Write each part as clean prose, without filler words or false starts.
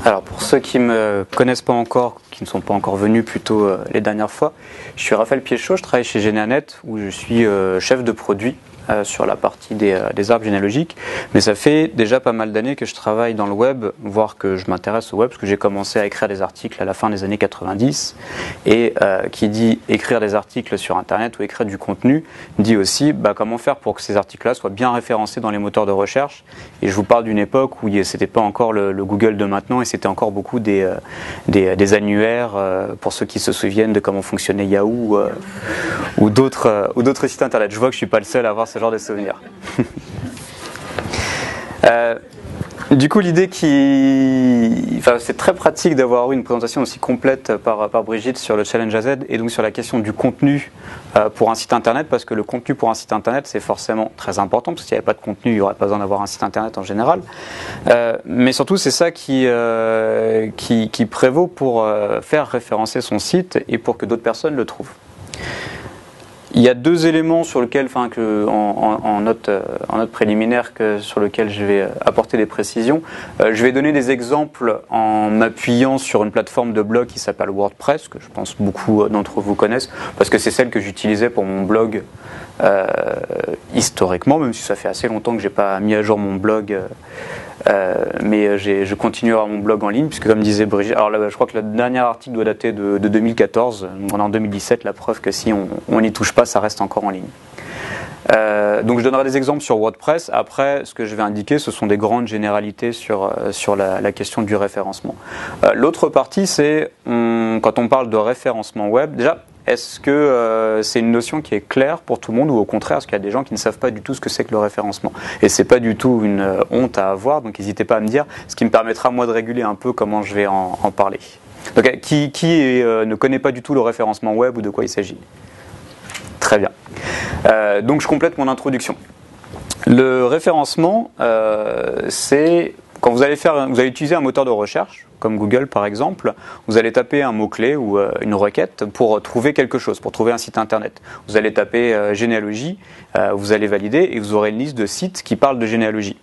Alors pour ceux qui ne me connaissent pas encore, qui ne sont pas encore venus plutôt les dernières fois, je suis Raphaël Piéchaud, je travaille chez Généanet où je suis chef de produit sur la partie des arbres généalogiques. Mais ça fait déjà pas mal d'années que je travaille dans le web, voire que je m'intéresse au web, parce que j'ai commencé à écrire des articles à la fin des années 90. Et qui dit écrire des articles sur Internet ou écrire du contenu, dit aussi comment faire pour que ces articles-là soient bien référencés dans les moteurs de recherche. Et je vous parle d'une époque où c'était pas encore le Google de maintenant, et c'était encore beaucoup des annuaires, pour ceux qui se souviennent de comment fonctionnait Yahoo ou d'autres sites Internet. Je vois que je suis pas le seul à avoir ce genre de souvenirs. Du coup, l'idée c'est très pratique d'avoir eu une présentation aussi complète par Brigitte sur le Challenge AZ et donc sur la question du contenu pour un site internet, parce que le contenu pour un site internet c'est forcément très important, parce qu'il n'y avait pas de contenu, il n'y aurait pas besoin d'avoir un site internet en général. Mais surtout, c'est ça qui prévaut pour faire référencer son site et pour que d'autres personnes le trouvent. Il y a deux éléments sur lesquels, en note préliminaire, sur lesquels je vais apporter des précisions. Je vais donner des exemples en m'appuyant sur une plateforme de blog qui s'appelle WordPress, que je pense beaucoup d'entre vous connaissent, parce que c'est celle que j'utilisais pour mon blog historiquement, même si ça fait assez longtemps que j'ai pas mis à jour mon blog. Mais je continue à avoir mon blog en ligne, puisque comme disait Brigitte, alors là, je crois que le dernier article doit dater de 2014, on est en 2017, la preuve que si on n'y touche pas, ça reste encore en ligne. Donc je donnerai des exemples sur WordPress. Après, ce que je vais indiquer, ce sont des grandes généralités sur la question du référencement. L'autre partie, c'est quand on parle de référencement web, déjà, est-ce que c'est une notion qui est claire pour tout le monde, ou au contraire, est-ce qu'il y a des gens qui ne savent pas du tout ce que c'est que le référencement? Et c'est pas du tout une honte à avoir, donc n'hésitez pas à me dire, ce qui me permettra moi de réguler un peu comment je vais en parler. Donc, qui ne connaît pas du tout le référencement web ou de quoi il s'agit? Très bien. Donc je complète mon introduction. Le référencement, c'est quand vous allez utiliser un moteur de recherche, comme Google par exemple, vous allez taper un mot-clé ou une requête pour trouver quelque chose, pour trouver un site internet. Vous allez taper généalogie, vous allez valider et vous aurez une liste de sites qui parlent de généalogie.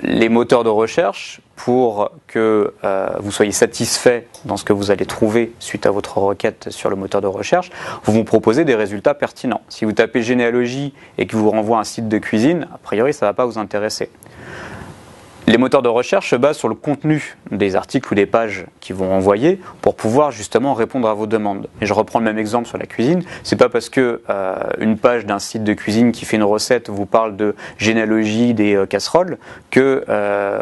Les moteurs de recherche, pour que vous soyez satisfait dans ce que vous allez trouver suite à votre requête sur le moteur de recherche, vous vont proposer des résultats pertinents. Si vous tapez généalogie et qu'il vous renvoie un site de cuisine, a priori ça ne va pas vous intéresser. Les moteurs de recherche se basent sur le contenu des articles ou des pages qu'ils vont envoyer pour pouvoir justement répondre à vos demandes. Et je reprends le même exemple sur la cuisine. C'est pas parce que une page d'un site de cuisine qui fait une recette vous parle de généalogie des casseroles que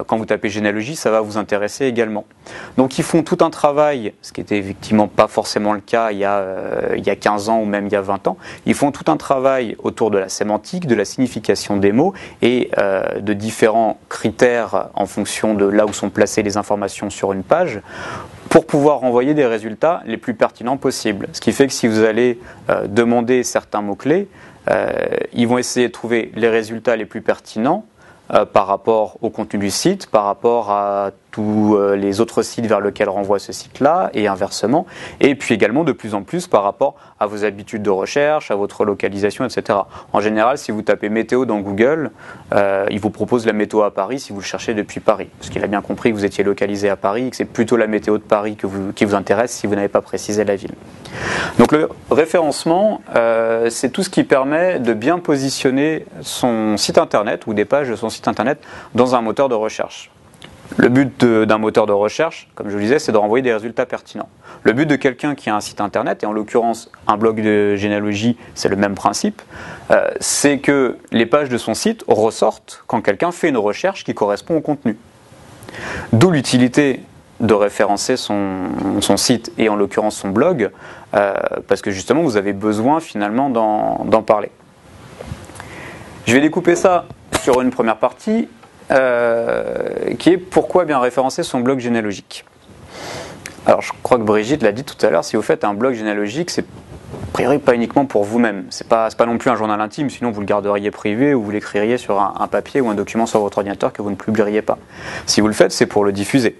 quand vous tapez généalogie, ça va vous intéresser également. Donc ils font tout un travail, ce qui était effectivement pas forcément le cas il y a 15 ans ou même il y a 20 ans. Ils font tout un travail autour de la sémantique, de la signification des mots et de différents critères en fonction de là où sont placées les informations sur une page, pour pouvoir renvoyer des résultats les plus pertinents possibles. Ce qui fait que si vous allez demander certains mots-clés, ils vont essayer de trouver les résultats les plus pertinents par rapport au contenu du site, par rapport à tous les autres sites vers lesquels renvoie ce site-là, et inversement, et puis également de plus en plus par rapport à vos habitudes de recherche, à votre localisation, etc. En général, si vous tapez météo dans Google, il vous propose la météo à Paris si vous le cherchez depuis Paris, parce qu'il a bien compris que vous étiez localisé à Paris et que c'est plutôt la météo de Paris qui vous intéresse si vous n'avez pas précisé la ville. Donc le référencement, c'est tout ce qui permet de bien positionner son site internet ou des pages de son site internet dans un moteur de recherche. Le but d'un moteur de recherche, comme je vous le disais, c'est de renvoyer des résultats pertinents. Le but de quelqu'un qui a un site internet, et en l'occurrence un blog de généalogie, c'est le même principe, c'est que les pages de son site ressortent quand quelqu'un fait une recherche qui correspond au contenu. D'où l'utilité de référencer son site et en l'occurrence son blog, parce que justement vous avez besoin finalement d'en parler. Je vais découper ça sur une première partie, qui est pourquoi bien référencer son blog généalogique. Alors je crois que Brigitte l'a dit tout à l'heure, si vous faites un blog généalogique, c'est a priori pas uniquement pour vous-même, c'est pas non plus un journal intime, sinon vous le garderiez privé ou vous l'écririez sur un papier ou un document sur votre ordinateur que vous ne publieriez pas. Si vous le faites, c'est pour le diffuser.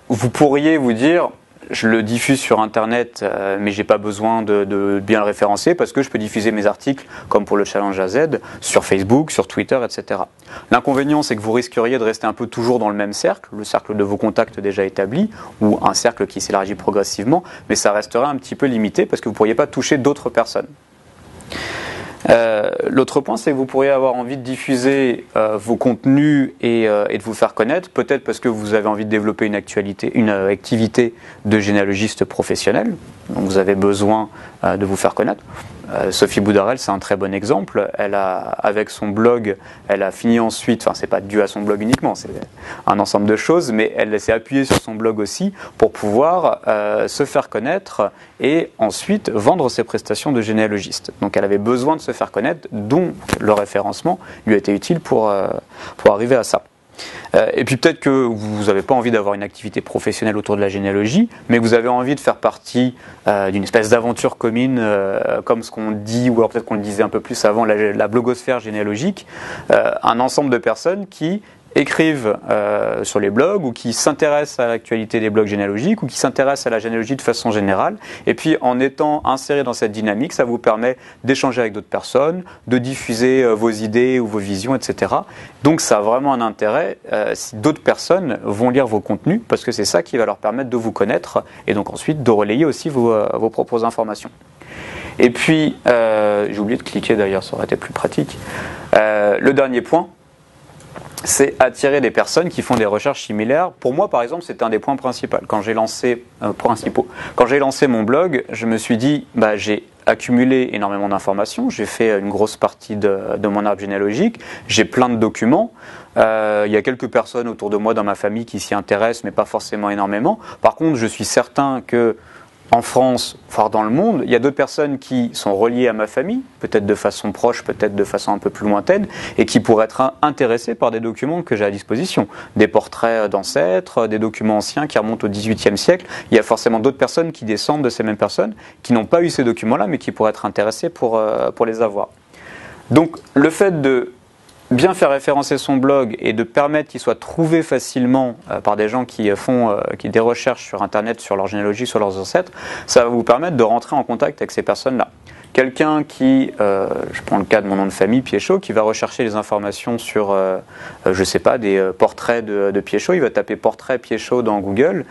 Vous pourriez vous dire, je le diffuse sur Internet, mais j'ai pas besoin de bien le référencer parce que je peux diffuser mes articles, comme pour le Challenge AZ, sur Facebook, sur Twitter, etc. L'inconvénient, c'est que vous risqueriez de rester un peu toujours dans le même cercle, le cercle de vos contacts déjà établis, ou un cercle qui s'élargit progressivement, mais ça resterait un petit peu limité parce que vous ne pourriez pas toucher d'autres personnes. L'autre point, c'est que vous pourriez avoir envie de diffuser vos contenus et de vous faire connaître, peut-être parce que vous avez envie de développer une activité de généalogiste professionnel, donc vous avez besoin de vous faire connaître. Sophie Boudarel, c'est un très bon exemple. Avec son blog, elle a fini ensuite, enfin c'est pas dû à son blog uniquement, c'est un ensemble de choses, mais elle s'est appuyée sur son blog aussi pour pouvoir se faire connaître et ensuite vendre ses prestations de généalogiste. Donc elle avait besoin de se faire connaître, dont le référencement lui a été utile pour arriver à ça. Et puis peut-être que vous n'avez pas envie d'avoir une activité professionnelle autour de la généalogie, mais que vous avez envie de faire partie d'une espèce d'aventure commune, comme ce qu'on dit, ou alors peut-être qu'on le disait un peu plus avant, la blogosphère généalogique, un ensemble de personnes qui écrivent sur les blogs ou qui s'intéressent à l'actualité des blogs généalogiques ou qui s'intéressent à la généalogie de façon générale. Et puis en étant inséré dans cette dynamique, ça vous permet d'échanger avec d'autres personnes, de diffuser vos idées ou vos visions, etc. Donc ça a vraiment un intérêt si d'autres personnes vont lire vos contenus parce que c'est ça qui va leur permettre de vous connaître et donc ensuite de relayer aussi vos propres informations. Et puis, j'ai oublié de cliquer d'ailleurs, ça aurait été plus pratique. Le dernier point, c'est attirer des personnes qui font des recherches similaires. Pour moi, par exemple, c'était un des points principaux. Quand j'ai lancé mon blog, je me suis dit, j'ai accumulé énormément d'informations, j'ai fait une grosse partie de mon arbre généalogique, j'ai plein de documents, il y a quelques personnes autour de moi dans ma famille qui s'y intéressent, mais pas forcément énormément. Par contre, je suis certain que en France, voire dans le monde, il y a d'autres personnes qui sont reliées à ma famille, peut-être de façon proche, peut-être de façon un peu plus lointaine, et qui pourraient être intéressées par des documents que j'ai à disposition. Des portraits d'ancêtres, des documents anciens qui remontent au XVIIIe siècle. Il y a forcément d'autres personnes qui descendent de ces mêmes personnes, qui n'ont pas eu ces documents-là, mais qui pourraient être intéressées pour les avoir. Donc, le fait de bien faire référencer son blog et de permettre qu'il soit trouvé facilement par des gens qui font des recherches sur Internet, sur leur généalogie, sur leurs ancêtres, ça va vous permettre de rentrer en contact avec ces personnes-là. Quelqu'un qui, je prends le cas de mon nom de famille, Piéchaud, qui va rechercher les informations sur, je sais pas, des portraits de Piéchaud, il va taper portrait Piéchaud dans Google.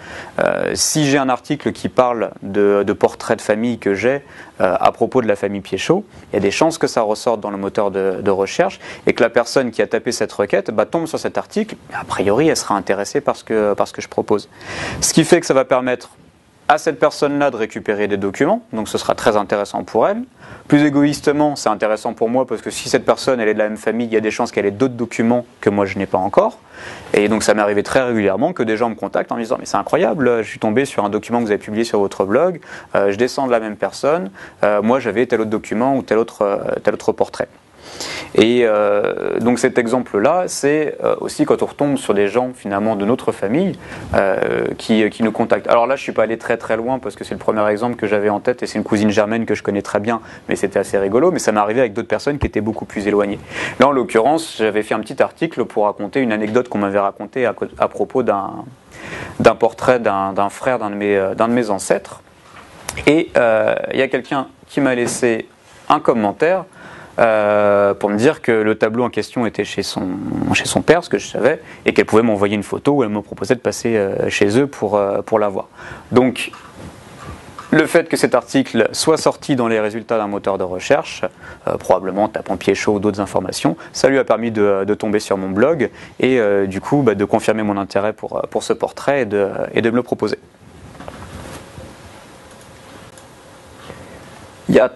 Si j'ai un article qui parle de portraits de famille que j'ai à propos de la famille Piéchaud, il y a des chances que ça ressorte dans le moteur de recherche et que la personne qui a tapé cette requête tombe sur cet article. A priori, elle sera intéressée par ce que je propose. Ce qui fait que ça va permettre à cette personne-là de récupérer des documents, donc ce sera très intéressant pour elle. Plus égoïstement, c'est intéressant pour moi parce que si cette personne elle est de la même famille, il y a des chances qu'elle ait d'autres documents que moi je n'ai pas encore. Et donc ça m'est arrivé très régulièrement que des gens me contactent en me disant « mais c'est incroyable, je suis tombé sur un document que vous avez publié sur votre blog, je descends de la même personne, moi j'avais tel autre document ou tel autre portrait ». Et donc cet exemple-là, c'est aussi quand on retombe sur des gens finalement de notre famille qui nous contactent. Alors là, je ne suis pas allé très très loin parce que c'est le premier exemple que j'avais en tête et c'est une cousine germaine que je connais très bien, mais c'était assez rigolo, mais ça m'est arrivé avec d'autres personnes qui étaient beaucoup plus éloignées. Là, en l'occurrence, j'avais fait un petit article pour raconter une anecdote qu'on m'avait racontée à propos d'un portrait d'un frère d'un de mes ancêtres. Et il y a quelqu'un qui m'a laissé un commentaire pour me dire que le tableau en question était chez son père, ce que je savais, et qu'elle pouvait m'envoyer une photo où elle me proposait de passer chez eux pour la voir. Donc, le fait que cet article soit sorti dans les résultats d'un moteur de recherche, probablement tapant Piéchaud ou d'autres informations, ça lui a permis de tomber sur mon blog et du coup de confirmer mon intérêt pour ce portrait et de me le proposer. Il y a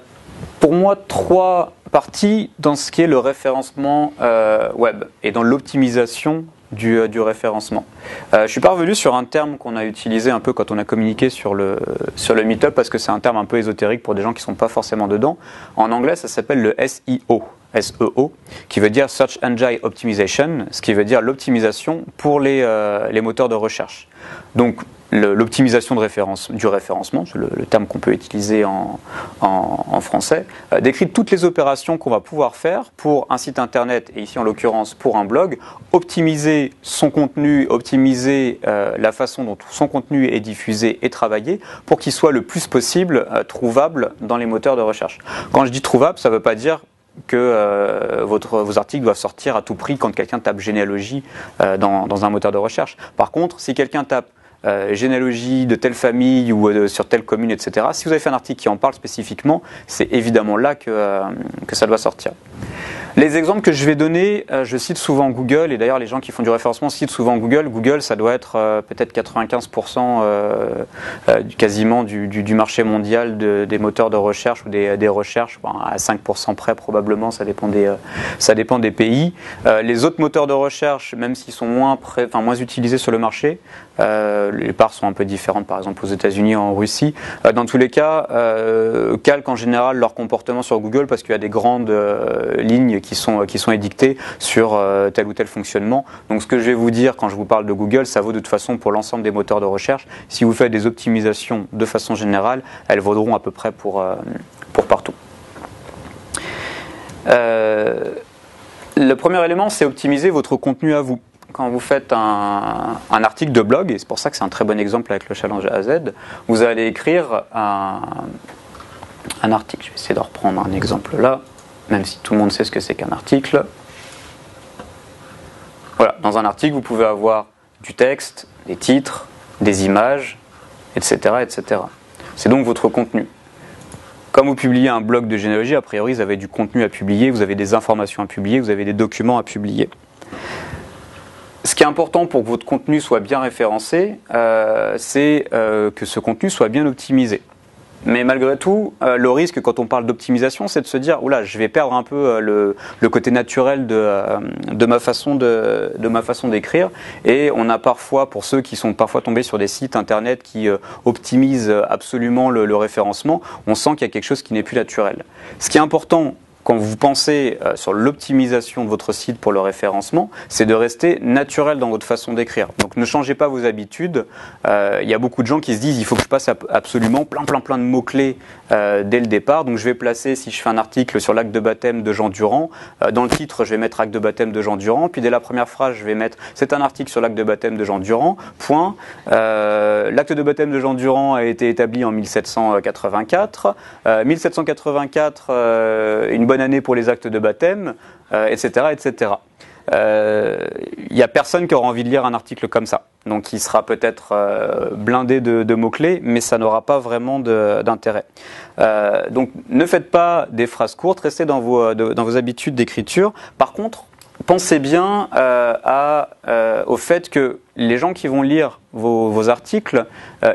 pour moi 3 parties dans ce qui est le référencement web et dans l'optimisation du référencement. Je suis pas revenu sur un terme qu'on a utilisé un peu quand on a communiqué sur le Meetup parce que c'est un terme un peu ésotérique pour des gens qui sont pas forcément dedans. En anglais, ça s'appelle le SEO. SEO, qui veut dire Search Engine Optimization, ce qui veut dire l'optimisation pour les moteurs de recherche. Donc l'optimisation du référencement, c'est le terme qu'on peut utiliser en français, décrit toutes les opérations qu'on va pouvoir faire pour un site internet, et ici en l'occurrence pour un blog, optimiser son contenu, optimiser la façon dont son contenu est diffusé et travaillé pour qu'il soit le plus possible trouvable dans les moteurs de recherche. Quand je dis trouvable, ça ne veut pas dire que vos articles doivent sortir à tout prix quand quelqu'un tape généalogie dans un moteur de recherche. Par contre, si quelqu'un tape généalogie de telle famille ou sur telle commune, etc., si vous avez fait un article qui en parle spécifiquement, c'est évidemment là que ça doit sortir. Les exemples que je vais donner, je cite souvent Google, et d'ailleurs les gens qui font du référencement citent souvent Google. Google, ça doit être peut-être 95% quasiment du marché mondial des moteurs de recherche ou des recherches, à 5% près probablement, ça dépend des pays. Les autres moteurs de recherche, même s'ils sont moins utilisés sur le marché, les parts sont un peu différentes, par exemple aux États-Unis ou en Russie. Dans tous les cas, calquent en général leur comportement sur Google parce qu'il y a des grandes lignes qui sont édictées sur tel ou tel fonctionnement. Donc ce que je vais vous dire quand je vous parle de Google, ça vaut de toute façon pour l'ensemble des moteurs de recherche. Si vous faites des optimisations de façon générale, elles vaudront à peu près pour partout. Le premier élément, c'est optimiser votre contenu à vous. Quand vous faites un article de blog, et c'est pour ça que c'est un très bon exemple avec le challenge A à Z, vous allez écrire un article. Je vais essayer de reprendre un exemple là, même si tout le monde sait ce que c'est qu'un article. Voilà, dans un article, vous pouvez avoir du texte, des titres, des images, etc., etc. C'est donc votre contenu. Comme vous publiez un blog de généalogie, a priori, vous avez du contenu à publier, vous avez des informations à publier, vous avez des documents à publier. Ce qui est important pour que votre contenu soit bien référencé, c'est que ce contenu soit bien optimisé. Mais malgré tout, le risque quand on parle d'optimisation, c'est de se dire oula, je vais perdre un peu le côté naturel de ma façon d'écrire. Et on a parfois, pour ceux qui sont parfois tombés sur des sites internet qui optimisent absolument le référencement, on sent qu'il y a quelque chose qui n'est plus naturel. Ce qui est important quand vous pensez sur l'optimisation de votre site pour le référencement, c'est de rester naturel dans votre façon d'écrire. Donc ne changez pas vos habitudes. Il y a beaucoup de gens qui se disent il faut que je passe absolument plein de mots-clés dès le départ. Donc je vais placer, si je fais un article sur l'acte de baptême de Jean Durand, dans le titre je vais mettre acte de baptême de Jean Durand, puis dès la première phrase je vais mettre c'est un article sur l'acte de baptême de Jean Durand, point. L'acte de baptême de Jean Durand a été établi en 1784. 1784, une bonne année pour les actes de baptême, etc., etc. Il n'y a personne qui aura envie de lire un article comme ça. Donc il sera peut-être blindé de mots-clés, mais ça n'aura pas vraiment d'intérêt. Donc ne faites pas des phrases courtes, restez dans vos habitudes d'écriture. Par contre, pensez bien au fait que les gens qui vont lire vos articles,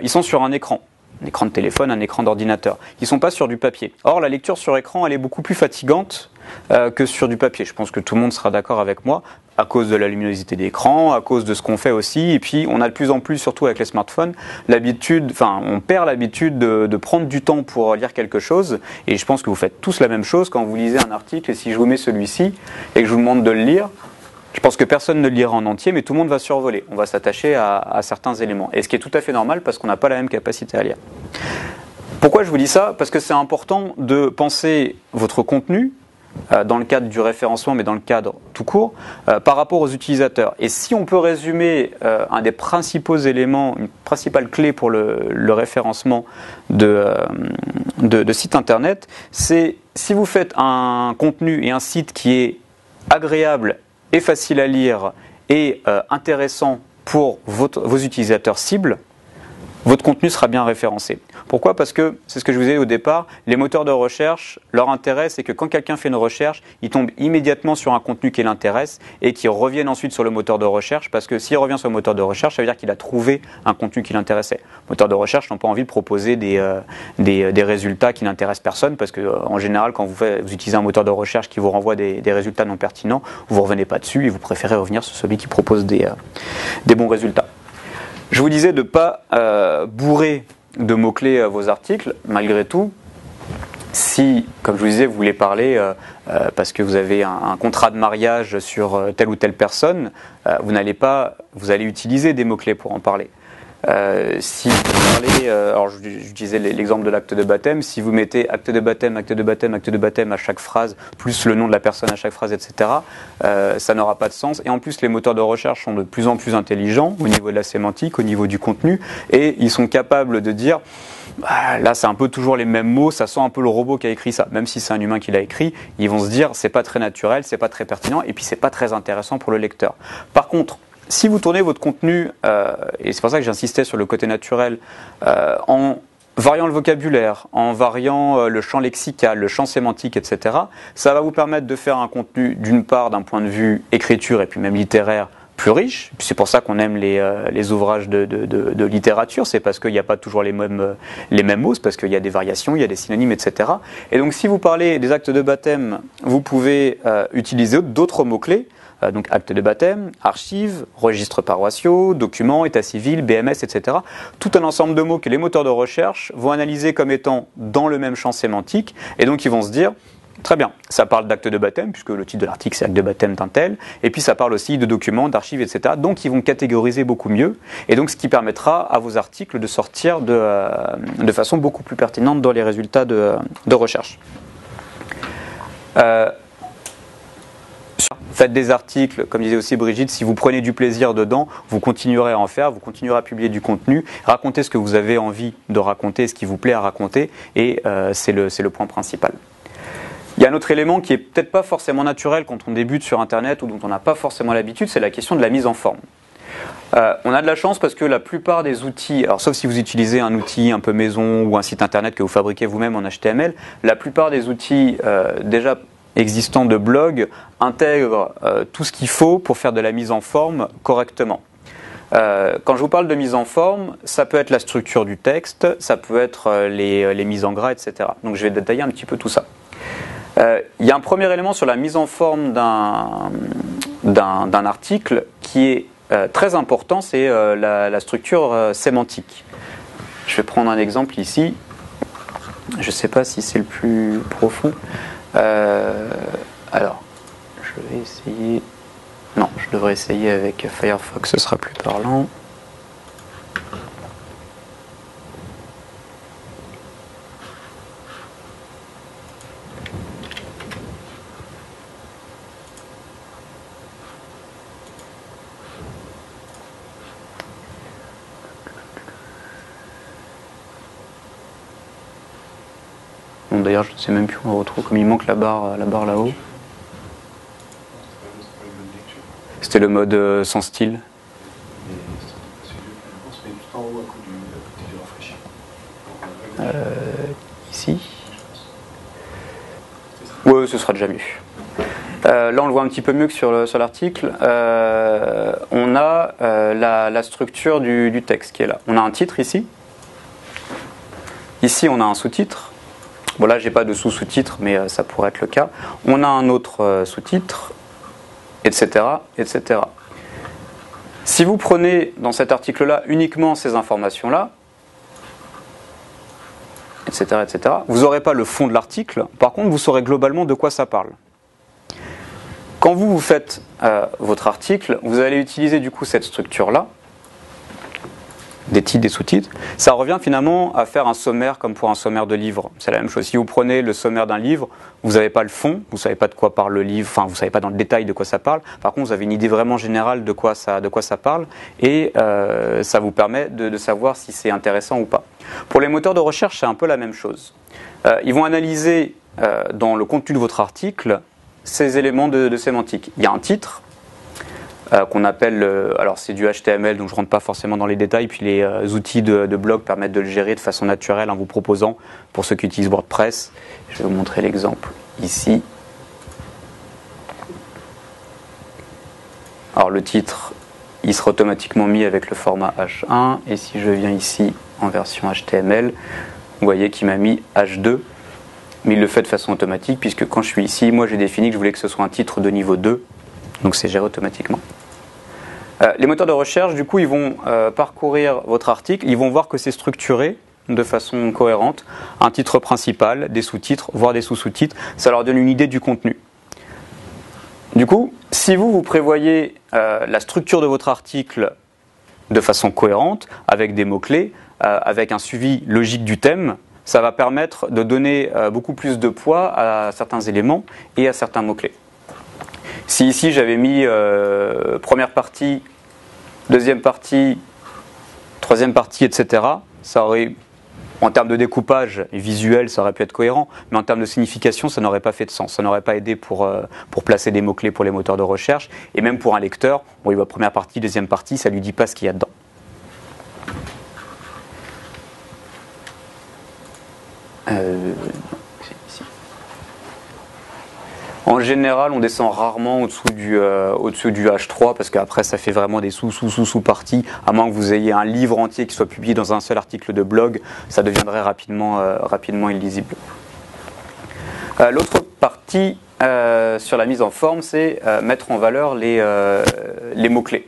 ils sont sur un écran de téléphone, un écran d'ordinateur. Ils ne sont pas sur du papier. Or, la lecture sur écran, elle est beaucoup plus fatigante que sur du papier. Je pense que tout le monde sera d'accord avec moi, à cause de la luminosité d'écran, à cause de ce qu'on fait aussi. Et puis, on a de plus en plus, surtout avec les smartphones, on perd l'habitude de prendre du temps pour lire quelque chose. Et je pense que vous faites tous la même chose quand vous lisez un article. Et si je vous mets celui-ci et que je vous demande de le lire, je pense que personne ne le lira en entier, mais tout le monde va survoler. On va s'attacher à certains éléments. Et ce qui est tout à fait normal parce qu'on n'a pas la même capacité à lire. Pourquoi je vous dis ça ? Parce que c'est important de penser votre contenu, dans le cadre du référencement, mais dans le cadre tout court, par rapport aux utilisateurs. Et si on peut résumer un des principaux éléments, une principale clé pour le référencement de sites internet, c'est si vous faites un contenu et un site qui est agréable et facile à lire et intéressant pour vos utilisateurs cibles, votre contenu sera bien référencé. Pourquoi ? Parce que, c'est ce que je vous ai dit au départ, les moteurs de recherche, leur intérêt, c'est que quand quelqu'un fait une recherche, il tombe immédiatement sur un contenu qui l'intéresse et qu'il revienne ensuite sur le moteur de recherche, parce que s'il revient sur le moteur de recherche, ça veut dire qu'il a trouvé un contenu qui l'intéressait. Les moteurs de recherche n'ont pas envie de proposer des résultats qui n'intéressent personne, parce que en général, quand vous utilisez un moteur de recherche qui vous renvoie des résultats non pertinents, vous ne revenez pas dessus et vous préférez revenir sur celui qui propose des bons résultats. Je vous disais de ne pas bourrer de mots-clés vos articles. Malgré tout, si, comme je vous disais, vous voulez parler parce que vous avez un contrat de mariage sur telle ou telle personne, vous allez utiliser des mots-clés pour en parler. Si vous parlez, alors je disais l'exemple de l'acte de baptême, si vous mettez acte de baptême, acte de baptême, acte de baptême à chaque phrase, plus le nom de la personne à chaque phrase, etc., ça n'aura pas de sens. Et en plus, les moteurs de recherche sont de plus en plus intelligents au niveau de la sémantique, au niveau du contenu, et ils sont capables de dire, là c'est un peu toujours les mêmes mots, ça sent un peu le robot qui a écrit ça, même si c'est un humain qui l'a écrit, ils vont se dire, c'est pas très naturel, c'est pas très pertinent, et puis c'est pas très intéressant pour le lecteur. Par contre, si vous tournez votre contenu, et c'est pour ça que j'insistais sur le côté naturel, en variant le vocabulaire, en variant le champ lexical, le champ sémantique, etc., ça va vous permettre de faire un contenu, d'une part, d'un point de vue écriture et puis même littéraire, plus riche. C'est pour ça qu'on aime les ouvrages de littérature, c'est parce qu'il n'y a pas toujours les mêmes mots, c'est parce qu'il y a des variations, il y a des synonymes, etc. Et donc si vous parlez des actes de baptême, vous pouvez utiliser d'autres mots-clés, donc acte de baptême, archives, registres paroissiaux, documents, état civil, BMS, etc. Tout un ensemble de mots que les moteurs de recherche vont analyser comme étant dans le même champ sémantique, et donc ils vont se dire, très bien, ça parle d'acte de baptême, puisque le titre de l'article c'est acte de baptême d'un tel, et puis ça parle aussi de documents, d'archives, etc. Donc ils vont catégoriser beaucoup mieux, et donc ce qui permettra à vos articles de sortir de façon beaucoup plus pertinente dans les résultats de recherche. Faites des articles, comme disait aussi Brigitte, si vous prenez du plaisir dedans, vous continuerez à en faire, vous continuerez à publier du contenu, racontez ce que vous avez envie de raconter, ce qui vous plaît à raconter, et c'est le point principal. Il y a un autre élément qui est peut-être pas forcément naturel quand on débute sur Internet ou dont on n'a pas forcément l'habitude, c'est la question de la mise en forme. On a de la chance parce que la plupart des outils, alors sauf si vous utilisez un outil un peu maison ou un site Internet que vous fabriquez vous-même en HTML, la plupart des outils déjà existants de blog intègrent tout ce qu'il faut pour faire de la mise en forme correctement. Quand je vous parle de mise en forme, ça peut être la structure du texte, ça peut être les mises en gras, etc. Donc je vais détailler un petit peu tout ça. Il y a un premier élément sur la mise en forme d'un article qui est très important, c'est la structure sémantique. Je vais prendre un exemple ici. Je ne sais pas si c'est le plus profond. Alors, je vais essayer... Non, je devrais essayer avec Firefox, ce sera plus parlant. Bon, d'ailleurs, je ne sais même plus où on retrouve, comme il manque la barre là-haut. C'était le mode sans style. Ici. Ouais, ce sera déjà mieux. Là, on le voit un petit peu mieux que sur l'article. On a la structure du texte qui est là. On a un titre ici. Ici, on a un sous-titre. Bon, là, j'ai pas de sous-sous-titre, mais ça pourrait être le cas. On a un autre sous-titre, etc., etc. Si vous prenez dans cet article-là uniquement ces informations-là, etc., etc., vous n'aurez pas le fond de l'article. Par contre, vous saurez globalement de quoi ça parle. Quand vous faites votre article, vous allez utiliser du coup cette structure-là, des titres, des sous-titres. Ça revient finalement à faire un sommaire comme pour un sommaire de livre. C'est la même chose. Si vous prenez le sommaire d'un livre, vous n'avez pas le fond, vous ne savez pas de quoi parle le livre, enfin vous ne savez pas dans le détail de quoi ça parle. Par contre, vous avez une idée vraiment générale de quoi ça parle et ça vous permet de savoir si c'est intéressant ou pas. Pour les moteurs de recherche, c'est un peu la même chose. Ils vont analyser dans le contenu de votre article ces éléments de sémantique. Il y a un titre, qu'on appelle, alors c'est du HTML donc je ne rentre pas forcément dans les détails, puis les outils de blog permettent de le gérer de façon naturelle en vous proposant, pour ceux qui utilisent WordPress, je vais vous montrer l'exemple ici. Alors le titre, il sera automatiquement mis avec le format H1, et si je viens ici en version HTML, vous voyez qu'il m'a mis H2, mais il le fait de façon automatique, puisque quand je suis ici, moi j'ai défini que je voulais que ce soit un titre de niveau 2, donc c'est géré automatiquement. Les moteurs de recherche, du coup, ils vont parcourir votre article, ils vont voir que c'est structuré de façon cohérente, un titre principal, des sous-titres, voire des sous-sous-titres, ça leur donne une idée du contenu. Du coup, si vous prévoyez la structure de votre article de façon cohérente, avec des mots-clés, avec un suivi logique du thème, ça va permettre de donner beaucoup plus de poids à certains éléments et à certains mots-clés. Si ici j'avais mis première partie, deuxième partie, troisième partie, etc., ça aurait, en termes de découpage visuel, ça aurait pu être cohérent, mais en termes de signification, ça n'aurait pas fait de sens. Ça n'aurait pas aidé pour placer des mots-clés pour les moteurs de recherche, et même pour un lecteur, bon, il voit première partie, deuxième partie, ça ne lui dit pas ce qu'il y a dedans. En général, on descend rarement au-dessous du H3 parce qu'après, ça fait vraiment des sous-parties. À moins que vous ayez un livre entier qui soit publié dans un seul article de blog, ça deviendrait rapidement illisible. L'autre partie sur la mise en forme, c'est mettre en valeur les mots-clés.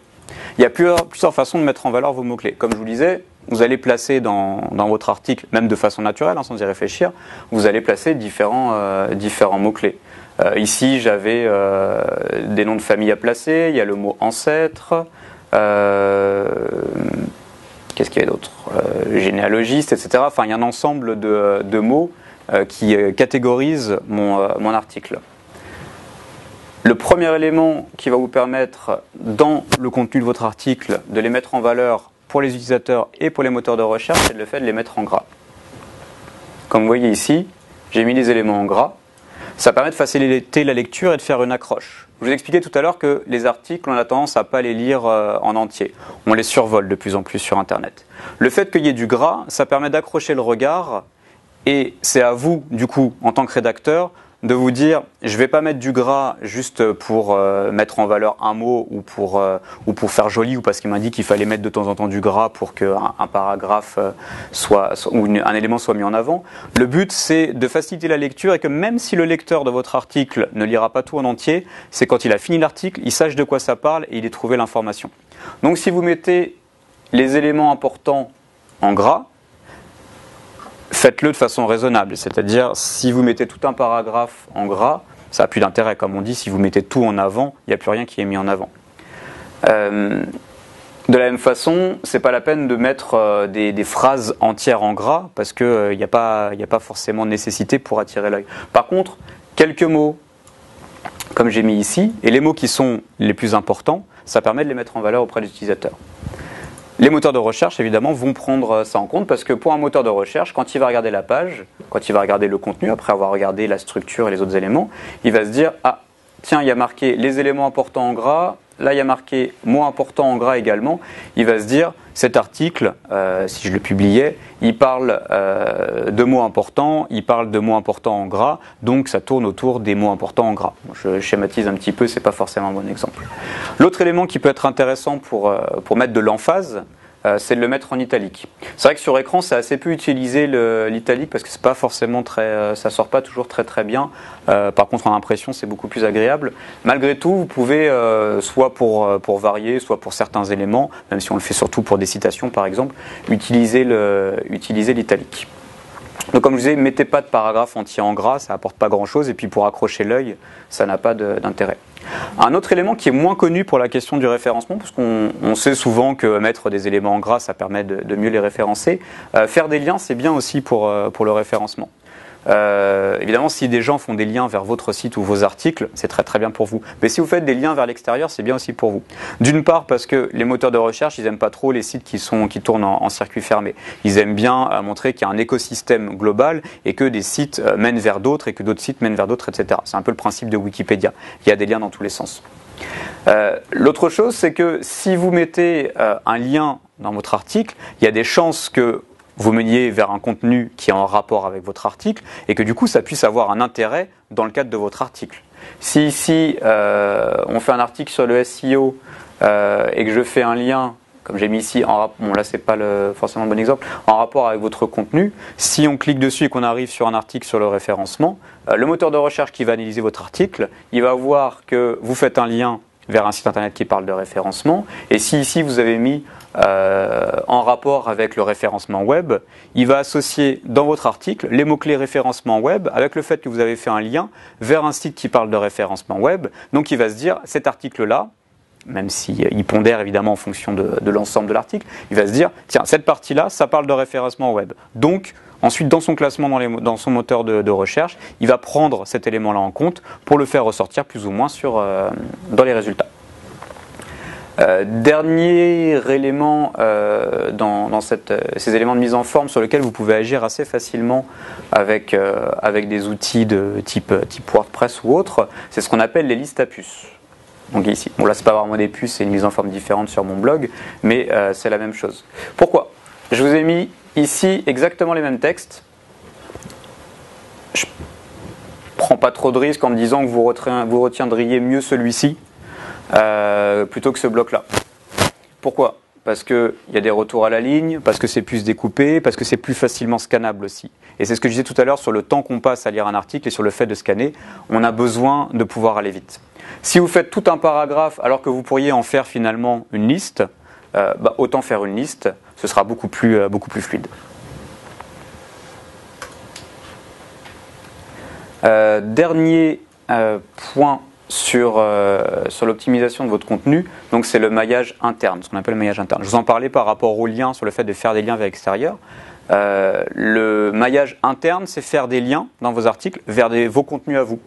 Il y a plusieurs façons de mettre en valeur vos mots-clés. Comme je vous disais, vous allez placer dans votre article, même de façon naturelle, sans y réfléchir, vous allez placer différents mots-clés. Ici, j'avais des noms de famille à placer, il y a le mot ancêtre, qu'est-ce qu'il y a d'autre, généalogiste, etc. Enfin, il y a un ensemble de mots qui catégorisent mon article. Le premier élément qui va vous permettre, dans le contenu de votre article, de les mettre en valeur pour les utilisateurs et pour les moteurs de recherche, c'est le fait de les mettre en gras. Comme vous voyez ici, j'ai mis les éléments en gras. Ça permet de faciliter la lecture et de faire une accroche. Je vous expliquais tout à l'heure que les articles, on a tendance à ne pas les lire en entier. On les survole de plus en plus sur Internet. Le fait qu'il y ait du gras, ça permet d'accrocher le regard et c'est à vous, du coup, en tant que rédacteur, de vous dire, je ne vais pas mettre du gras juste pour mettre en valeur un mot ou pour faire joli ou parce qu'il m'a dit qu'il fallait mettre de temps en temps du gras pour qu'un paragraphe ou un élément soit mis en avant. Le but, c'est de faciliter la lecture et que même si le lecteur de votre article ne lira pas tout en entier, c'est quand il a fini l'article, il sache de quoi ça parle et il ait trouvé l'information. Donc si vous mettez les éléments importants en gras, faites-le de façon raisonnable, c'est-à-dire si vous mettez tout un paragraphe en gras, ça n'a plus d'intérêt, comme on dit, si vous mettez tout en avant, il n'y a plus rien qui est mis en avant. De la même façon, ce n'est pas la peine de mettre des phrases entières en gras, parce qu'il n'y a pas forcément de nécessité pour attirer l'œil. Par contre, quelques mots, comme j'ai mis ici, et les mots qui sont les plus importants, ça permet de les mettre en valeur auprès des utilisateurs. Les moteurs de recherche, évidemment, vont prendre ça en compte parce que pour un moteur de recherche, quand il va regarder la page, quand il va regarder le contenu, après avoir regardé la structure et les autres éléments, il va se dire « Ah, tiens, il y a marqué les éléments importants en gras, là il y a marqué mots importants en gras également ». Il va se dire « Cet article, si je le publiais, il parle de mots importants, il parle de mots importants en gras, donc ça tourne autour des mots importants en gras ». Je schématise un petit peu, c'est pas forcément un bon exemple. L'autre élément qui peut être intéressant pour mettre de l'emphase, c'est de le mettre en italique. C'est vrai que sur écran, c'est assez peu utilisé l'italique parce que c'est pas forcément ça sort pas toujours très bien. Par contre, en impression, c'est beaucoup plus agréable. Malgré tout, vous pouvez soit pour varier, soit pour certains éléments, même si on le fait surtout pour des citations, par exemple, utiliser l'italique. Donc comme je vous disais, mettez pas de paragraphe entier en gras, ça apporte pas grand-chose, et puis pour accrocher l'œil, ça n'a pas d'intérêt. Un autre élément qui est moins connu pour la question du référencement, parce qu'on sait souvent que mettre des éléments en gras, ça permet de mieux les référencer. Faire des liens, c'est bien aussi pour le référencement. Évidemment, si des gens font des liens vers votre site ou vos articles, c'est très bien pour vous. Mais si vous faites des liens vers l'extérieur, c'est bien aussi pour vous. D'une part, parce que les moteurs de recherche, ils n'aiment pas trop les sites qui tournent en circuit fermé. Ils aiment bien montrer qu'il y a un écosystème global et que des sites mènent vers d'autres et que d'autres sites mènent vers d'autres, etc. C'est un peu le principe de Wikipédia. Il y a des liens dans tous les sens. L'autre chose, c'est que si vous mettez un lien dans votre article, il y a des chances que vous meniez vers un contenu qui est en rapport avec votre article et que du coup ça puisse avoir un intérêt dans le cadre de votre article. Si ici on fait un article sur le SEO et que je fais un lien, comme j'ai mis ici, bon là c'est pas forcément le bon exemple, en rapport avec votre contenu, si on clique dessus et qu'on arrive sur un article sur le référencement, le moteur de recherche qui va analyser votre article, il va voir que vous faites un lien vers un site internet qui parle de référencement, et si ici vous avez mis en rapport avec le référencement web, il va associer dans votre article les mots-clés référencement web avec le fait que vous avez fait un lien vers un site qui parle de référencement web. Donc il va se dire, cet article-là, même s'il pondère évidemment en fonction de l'ensemble de l'article, il va se dire, tiens, cette partie-là, ça parle de référencement web. Donc, ensuite, dans son classement, dans son moteur de recherche, il va prendre cet élément-là en compte pour le faire ressortir plus ou moins dans les résultats. Dernier élément dans ces éléments de mise en forme sur lesquels vous pouvez agir assez facilement avec des outils de type WordPress ou autre, c'est ce qu'on appelle les listes à puces. Donc ici, bon là c'est pas vraiment des puces, c'est une mise en forme différente sur mon blog, mais c'est la même chose. Pourquoi ? Je vous ai mis ici exactement les mêmes textes. Je prends pas trop de risques en me disant que vous retiendriez mieux celui-ci plutôt que ce bloc-là. Pourquoi ? Parce qu'il y a des retours à la ligne, parce que c'est plus découpé, parce que c'est plus facilement scannable aussi. Et c'est ce que je disais tout à l'heure sur le temps qu'on passe à lire un article et sur le fait de scanner, on a besoin de pouvoir aller vite. Si vous faites tout un paragraphe alors que vous pourriez en faire finalement une liste, autant faire une liste, ce sera beaucoup plus fluide. Dernier point sur l'optimisation de votre contenu, donc c'est le maillage interne, ce qu'on appelle le maillage interne. Je vous en parlais par rapport aux liens, sur le fait de faire des liens vers l'extérieur. Le maillage interne, c'est faire des liens dans vos articles vers vos contenus à vous.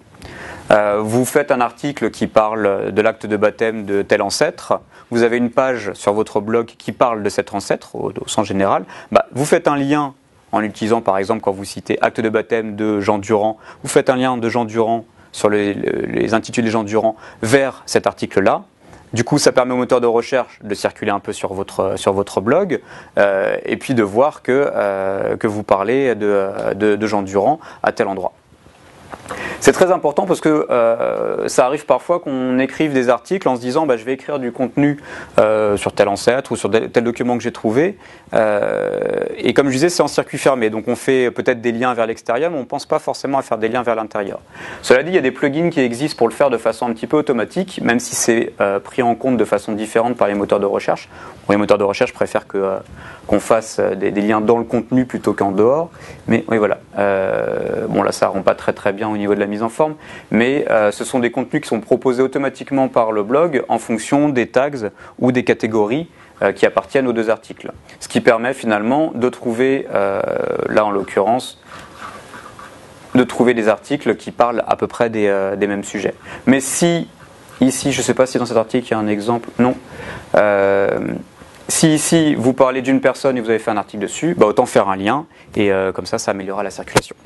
Vous faites un article qui parle de l'acte de baptême de tel ancêtre, vous avez une page sur votre blog qui parle de cet ancêtre au sens général, vous faites un lien en utilisant par exemple quand vous citez acte de baptême de Jean Durand, vous faites un lien de Jean Durand sur les intitulés Jean Durand vers cet article-là. Du coup, ça permet au moteur de recherche de circuler un peu sur votre blog et puis de voir que vous parlez de Jean Durand à tel endroit. C'est très important parce que ça arrive parfois qu'on écrive des articles en se disant je vais écrire du contenu sur tel ancêtre ou sur tel document que j'ai trouvé et comme je disais c'est en circuit fermé, donc on fait peut-être des liens vers l'extérieur mais on ne pense pas forcément à faire des liens vers l'intérieur. Cela dit, il y a des plugins qui existent pour le faire de façon un petit peu automatique, même si c'est pris en compte de façon différente par les moteurs de recherche. Bon, les moteurs de recherche préfèrent qu'on fasse des liens dans le contenu plutôt qu'en dehors, mais oui voilà. Bon là ça ne rend pas très bien au niveau de la mise en forme, mais ce sont des contenus qui sont proposés automatiquement par le blog en fonction des tags ou des catégories qui appartiennent aux deux articles. Ce qui permet finalement de trouver, là en l'occurrence, de trouver des articles qui parlent à peu près des mêmes sujets. Mais si, ici, je ne sais pas si dans cet article il y a un exemple, non. Si ici vous parlez d'une personne et vous avez fait un article dessus, autant faire un lien et comme ça améliorera la circulation.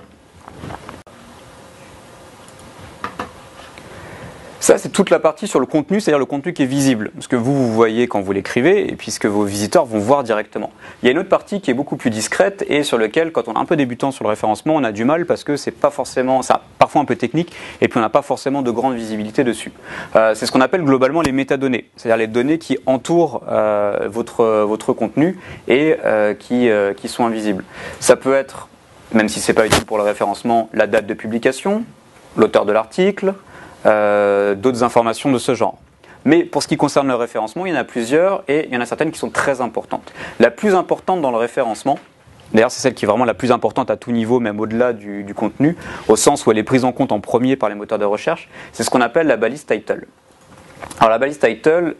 Ça, c'est toute la partie sur le contenu, c'est-à-dire le contenu qui est visible, ce que vous voyez quand vous l'écrivez et puis ce que vos visiteurs vont voir directement. Il y a une autre partie qui est beaucoup plus discrète et sur laquelle, quand on est un peu débutant sur le référencement, on a du mal parce que c'est pas forcément, c'est parfois un peu technique et puis on n'a pas forcément de grande visibilité dessus. C'est ce qu'on appelle globalement les métadonnées, c'est-à-dire les données qui entourent votre contenu et qui sont invisibles. Ça peut être, même si c'est pas utile pour le référencement, la date de publication, l'auteur de l'article, d'autres informations de ce genre. Mais pour ce qui concerne le référencement, il y en a plusieurs et il y en a certaines qui sont très importantes. La plus importante dans le référencement, d'ailleurs c'est celle qui est vraiment la plus importante à tout niveau, même au-delà du contenu, au sens où elle est prise en compte en premier par les moteurs de recherche, c'est ce qu'on appelle la balise title. Alors la balise title,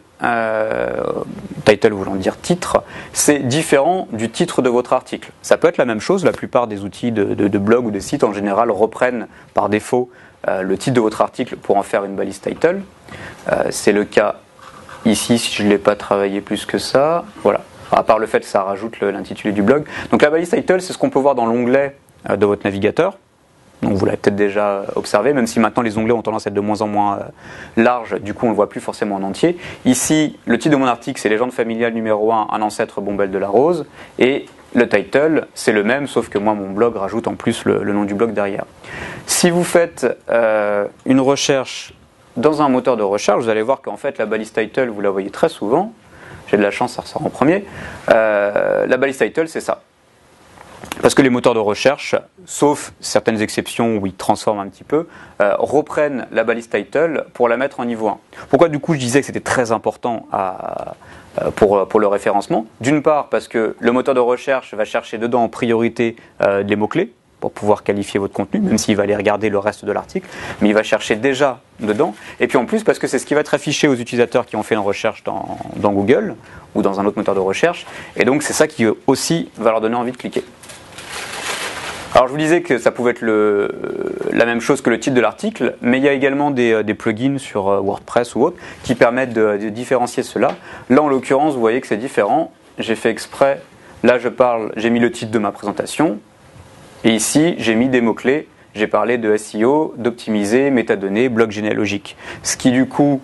title voulant dire titre, c'est différent du titre de votre article. Ça peut être la même chose, la plupart des outils de blog ou de sites en général reprennent par défaut le titre de votre article pour en faire une balise title. C'est le cas ici si je ne l'ai pas travaillé plus que ça. Voilà. À part le fait que ça rajoute l'intitulé du blog. Donc la balise title, c'est ce qu'on peut voir dans l'onglet de votre navigateur. Donc vous l'avez peut-être déjà observé, même si maintenant les onglets ont tendance à être de moins en moins larges, du coup on ne le voit plus forcément en entier. Ici, le titre de mon article, c'est Légende familiale numéro 1, un ancêtre Bombelle de la Rose. Et le title, c'est le même, sauf que moi, mon blog rajoute en plus le nom du blog derrière. Si vous faites une recherche dans un moteur de recherche, vous allez voir qu'en fait, la balise title, vous la voyez très souvent. J'ai de la chance, ça ressort en premier. La balise title, c'est ça. Parce que les moteurs de recherche, sauf certaines exceptions où ils transforment un petit peu, reprennent la balise title pour la mettre en niveau 1. Pourquoi du coup je disais que c'était très important pour le référencement? D'une part parce que le moteur de recherche va chercher dedans en priorité les mots-clés pour pouvoir qualifier votre contenu, même s'il va aller regarder le reste de l'article, mais il va chercher déjà dedans. Et puis en plus parce que c'est ce qui va être affiché aux utilisateurs qui ont fait une recherche dans Google ou dans un autre moteur de recherche, et donc c'est ça qui aussi va leur donner envie de cliquer. Alors je vous disais que ça pouvait être la même chose que le titre de l'article, mais il y a également des plugins sur WordPress ou autre qui permettent de différencier cela. Là en l'occurrence vous voyez que c'est différent, j'ai fait exprès, là j'ai mis le titre de ma présentation, et ici j'ai mis des mots-clés, j'ai parlé de SEO, d'optimiser, métadonnées, blog généalogique. Ce qui du coup,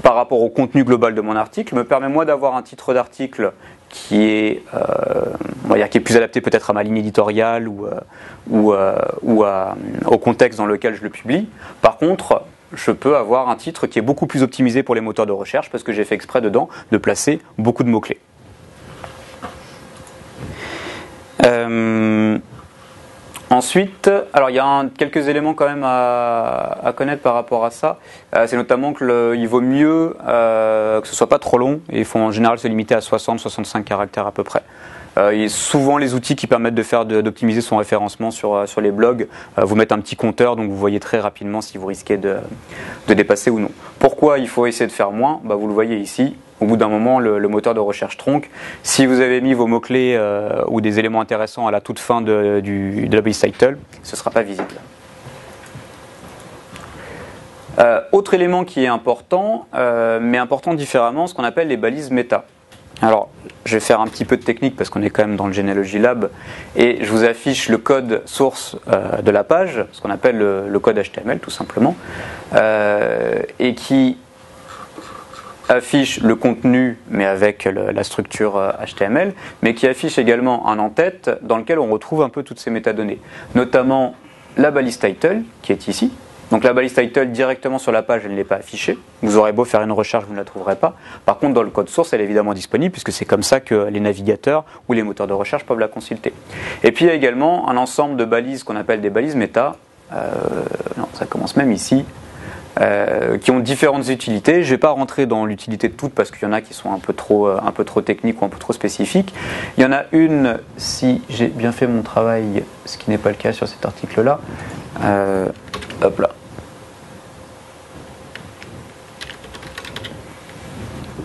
par rapport au contenu global de mon article, me permet moi d'avoir un titre d'article qui est plus adapté peut-être à ma ligne éditoriale ou au contexte dans lequel je le publie. Par contre, je peux avoir un titre qui est beaucoup plus optimisé pour les moteurs de recherche parce que j'ai fait exprès dedans de placer beaucoup de mots-clés. Ensuite, alors il y a quelques éléments quand même à connaître par rapport à ça. C'est notamment qu'il vaut mieux que ce soit pas trop long et il faut en général se limiter à 60-65 caractères à peu près. Et souvent les outils qui permettent d'optimiser son référencement sur les blogs vous mettent un petit compteur, donc vous voyez très rapidement si vous risquez de dépasser ou non. Pourquoi il faut essayer de faire moins? Vous le voyez ici. Au bout d'un moment, le moteur de recherche tronque. Si vous avez mis vos mots-clés ou des éléments intéressants à la toute fin de la balise title, ce ne sera pas visible. Autre élément qui est important, mais important différemment, ce qu'on appelle les balises méta. Alors, je vais faire un petit peu de technique parce qu'on est quand même dans le Genealogy Lab et je vous affiche le code source de la page, ce qu'on appelle le code HTML tout simplement, et qui affiche le contenu mais avec la structure HTML, mais qui affiche également un en-tête dans lequel on retrouve un peu toutes ces métadonnées, notamment la balise title qui est ici. Donc la balise title directement sur la page, elle n'est pas affichée. Vous aurez beau faire une recherche, vous ne la trouverez pas. Par contre, dans le code source, elle est évidemment disponible puisque c'est comme ça que les navigateurs ou les moteurs de recherche peuvent la consulter. Et puis il y a également un ensemble de balises qu'on appelle des balises méta. Non, ça commence même ici. Qui ont différentes utilités. Je ne vais pas rentrer dans l'utilité de toutes parce qu'il y en a qui sont un peu trop techniques ou un peu trop spécifiques. Il y en a une, si j'ai bien fait mon travail, ce qui n'est pas le cas sur cet article-là. Hop là.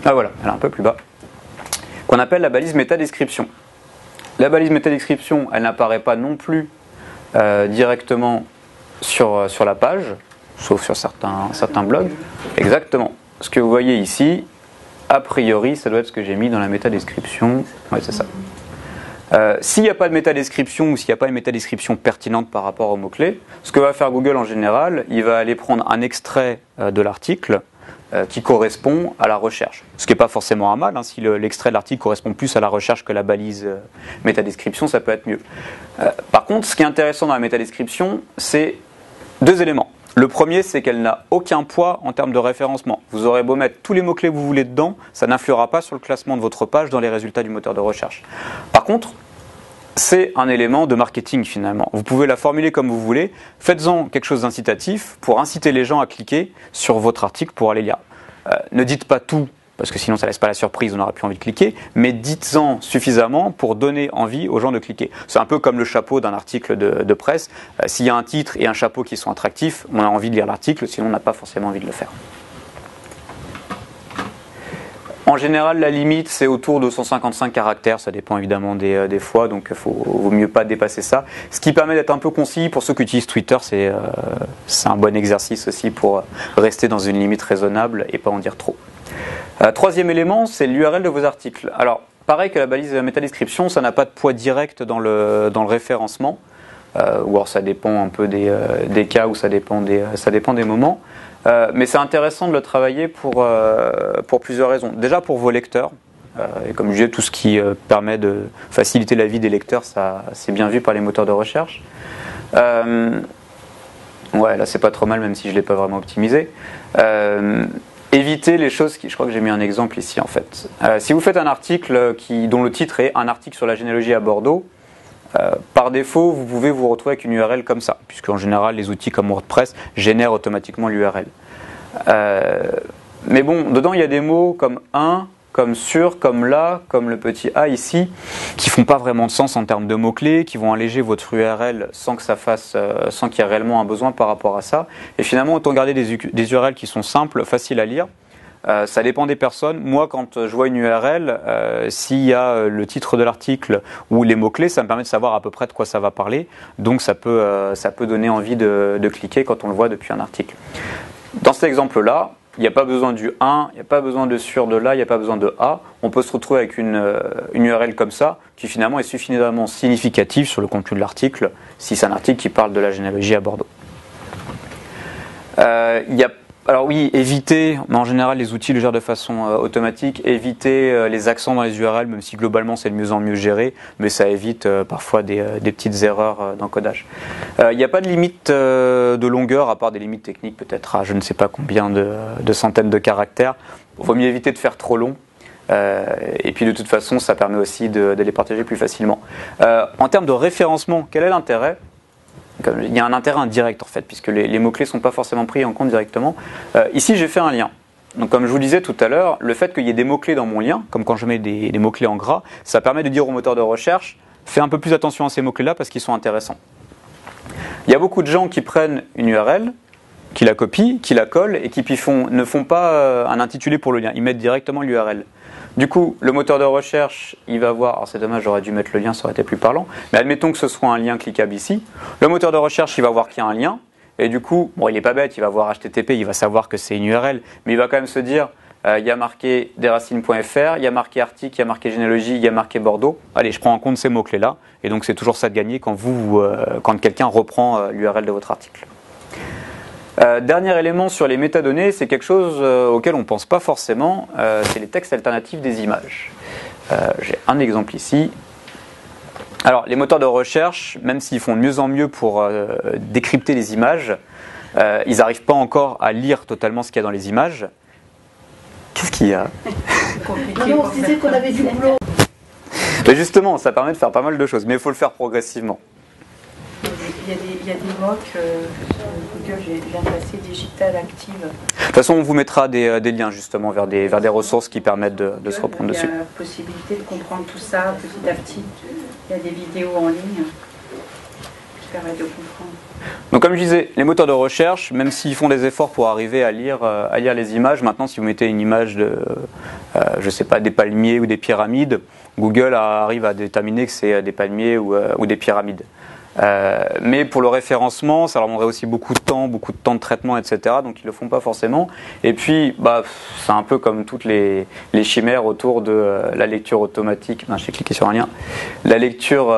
Ah voilà, elle est un peu plus bas. Qu'on appelle la balise métadescription. La balise métadescription, elle n'apparaît pas non plus directement sur la page, sauf sur certains blogs. Exactement. Ce que vous voyez ici, a priori, ça doit être ce que j'ai mis dans la métadescription. Oui, c'est ça. S'il n'y a pas de métadescription ou s'il n'y a pas une métadescription pertinente par rapport aux mots-clés, ce que va faire Google en général, il va aller prendre un extrait de l'article qui correspond à la recherche. Ce qui n'est pas forcément un mal, hein. Si l'extrait de l'article correspond plus à la recherche que la balise métadescription, ça peut être mieux. Par contre, ce qui est intéressant dans la métadescription, c'est deux éléments. Le premier, c'est qu'elle n'a aucun poids en termes de référencement. Vous aurez beau mettre tous les mots-clés que vous voulez dedans, ça n'influera pas sur le classement de votre page dans les résultats du moteur de recherche. Par contre, c'est un élément de marketing finalement. Vous pouvez la formuler comme vous voulez, faites-en quelque chose d'incitatif pour inciter les gens à cliquer sur votre article pour aller lire. Ne dites pas tout, parce que sinon ça ne laisse pas la surprise, on n'aura plus envie de cliquer, mais dites-en suffisamment pour donner envie aux gens de cliquer. C'est un peu comme le chapeau d'un article de presse. S'il y a un titre et un chapeau qui sont attractifs, on a envie de lire l'article, sinon on n'a pas forcément envie de le faire. En général, la limite, c'est autour de 155 caractères, ça dépend évidemment des fois, donc il vaut mieux pas dépasser ça. Ce qui permet d'être un peu concis, pour ceux qui utilisent Twitter, c'est un bon exercice aussi pour rester dans une limite raisonnable et pas en dire trop. Troisième élément, c'est l'URL de vos articles. Alors, pareil que la balise métadescription, ça n'a pas de poids direct dans le référencement, ou alors ça dépend un peu des cas, ou ça dépend des moments. Mais c'est intéressant de le travailler pour plusieurs raisons. Déjà pour vos lecteurs, et comme je disais, tout ce qui permet de faciliter la vie des lecteurs, ça c'est bien vu par les moteurs de recherche. Ouais, là c'est pas trop mal, même si je l'ai pas vraiment optimisé. Évitez les choses je crois que j'ai mis un exemple ici en fait. Si vous faites un article dont le titre est un article sur la généalogie à Bordeaux, par défaut, vous pouvez vous retrouver avec une URL comme ça, puisque en général, les outils comme WordPress génèrent automatiquement l'URL. Mais bon, dedans, il y a des mots comme un, comme sur, comme là, comme le petit a ici, qui font pas vraiment de sens en termes de mots-clés, qui vont alléger votre URL sans que ça fasse, sans qu'il y ait réellement un besoin par rapport à ça. Et finalement, autant garder des URL qui sont simples, faciles à lire. Ça dépend des personnes. Moi, quand je vois une URL, s'il y a le titre de l'article ou les mots-clés, ça me permet de savoir à peu près de quoi ça va parler. Donc, ça peut donner envie de cliquer quand on le voit depuis un article. Dans cet exemple-là, il n'y a pas besoin du 1, il n'y a pas besoin de sur de là, il n'y a pas besoin de a. On peut se retrouver avec une URL comme ça, qui finalement est suffisamment significative sur le contenu de l'article, si c'est un article qui parle de la généalogie à Bordeaux. Alors oui, éviter, mais en général les outils le gèrent de façon automatique, éviter les accents dans les URL, même si globalement c'est de mieux en mieux géré, mais ça évite parfois des petites erreurs d'encodage. Il n'y a pas de limite de longueur, à part des limites techniques peut-être à je ne sais pas combien de centaines de caractères. Il vaut mieux éviter de faire trop long. Et puis de toute façon, ça permet aussi de les partager plus facilement. En termes de référencement, quel est l'intérêt ? Il y a un intérêt indirect en fait, puisque les mots-clés ne sont pas forcément pris en compte directement. Ici, j'ai fait un lien. Donc, comme je vous disais tout à l'heure, le fait qu'il y ait des mots-clés dans mon lien, comme quand je mets des mots-clés en gras, ça permet de dire au moteur de recherche, fais un peu plus attention à ces mots-clés-là parce qu'ils sont intéressants. Il y a beaucoup de gens qui prennent une URL, qui la copient, qui la collent et qui ne font pas un intitulé pour le lien. Ils mettent directement l'URL. Du coup, le moteur de recherche, il va voir, alors c'est dommage, j'aurais dû mettre le lien, ça aurait été plus parlant, mais admettons que ce soit un lien cliquable ici. Le moteur de recherche, il va voir qu'il y a un lien, et du coup, bon, il n'est pas bête, il va voir HTTP, il va savoir que c'est une URL, mais il va quand même se dire, il y a marqué desracines.fr, il y a marqué article, il y a marqué généalogie, il y a marqué Bordeaux. Allez, je prends en compte ces mots-clés-là, et donc c'est toujours ça de gagner quand quand quelqu'un reprend l'URL de votre article. Dernier élément sur les métadonnées, c'est quelque chose auquel on ne pense pas forcément, c'est les textes alternatifs des images. J'ai un exemple ici. Alors, les moteurs de recherche, même s'ils font de mieux en mieux pour décrypter les images, ils n'arrivent pas encore à lire totalement ce qu'il y a dans les images. Qu'est-ce qu'il y a ? Non, on se disait qu'on avait du boulot. Mais justement, ça permet de faire pas mal de choses, mais il faut le faire progressivement. Il y a des mots que sur Google, j'ai bien placé Digital Active. De toute façon, on vous mettra des liens justement vers des ressources qui permettent de se reprendre dessus. Il y a la possibilité de comprendre tout ça petit à petit. Il y a des vidéos en ligne qui permettent de comprendre. Donc comme je disais, les moteurs de recherche, même s'ils font des efforts pour arriver à lire les images, maintenant si vous mettez une image de, je sais pas, des palmiers ou des pyramides, Google arrive à déterminer que c'est des palmiers ou des pyramides. Mais pour le référencement, ça leur demanderait aussi beaucoup de temps de traitement, etc. Donc ils le font pas forcément. Et puis, c'est un peu comme toutes les chimères autour de la lecture automatique. J'ai cliqué sur un lien. La lecture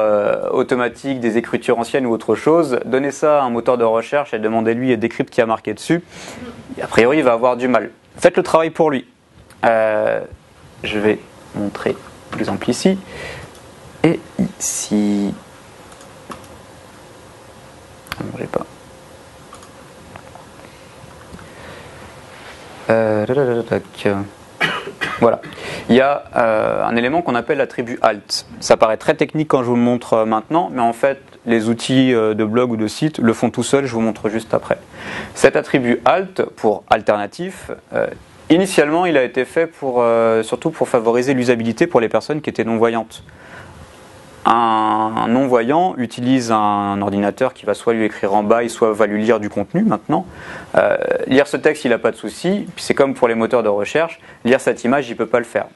automatique des écritures anciennes ou autre chose. Donnez ça à un moteur de recherche et demandez-lui et décrypte ce qui a marqué dessus. Et a priori, il va avoir du mal. Faites le travail pour lui. Je vais montrer l'exemple ici et ici. Non, j'ai pas. Voilà. Il y a un élément qu'on appelle l'attribut alt. Ça paraît très technique quand je vous le montre maintenant, mais en fait, les outils de blog ou de site le font tout seuls, je vous montre juste après. Cet attribut alt, pour alternatif, initialement, il a été fait surtout pour favoriser l'usabilité pour les personnes qui étaient non-voyantes. Un non-voyant utilise un ordinateur qui va soit lui écrire en braille, soit va lui lire du contenu maintenant. Lire ce texte, il n'a pas de souci. Puis c'est comme pour les moteurs de recherche, lire cette image, il ne peut pas le faire.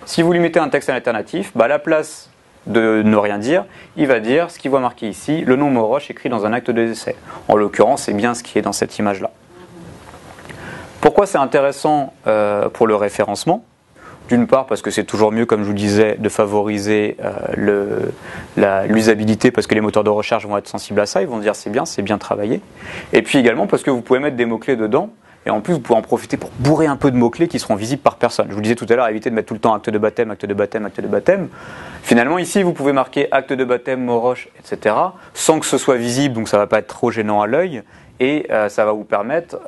Si vous lui mettez un texte alternatif, à la place de ne rien dire, il va dire ce qu'il voit marqué ici, le nom Moroche écrit dans un acte de décès. En l'occurrence, c'est bien ce qui est dans cette image-là. Pourquoi c'est intéressant pour le référencement ? D'une part parce que c'est toujours mieux, comme je vous le disais, de favoriser l'usabilité parce que les moteurs de recherche vont être sensibles à ça, ils vont dire c'est bien travaillé. Et puis également parce que vous pouvez mettre des mots-clés dedans et en plus vous pouvez en profiter pour bourrer un peu de mots-clés qui seront visibles par personne. Je vous disais tout à l'heure, évitez de mettre tout le temps acte de baptême, acte de baptême, acte de baptême. Finalement ici vous pouvez marquer acte de baptême, Moroche, etc. sans que ce soit visible, donc ça ne va pas être trop gênant à l'œil. Et ça va vous permettre,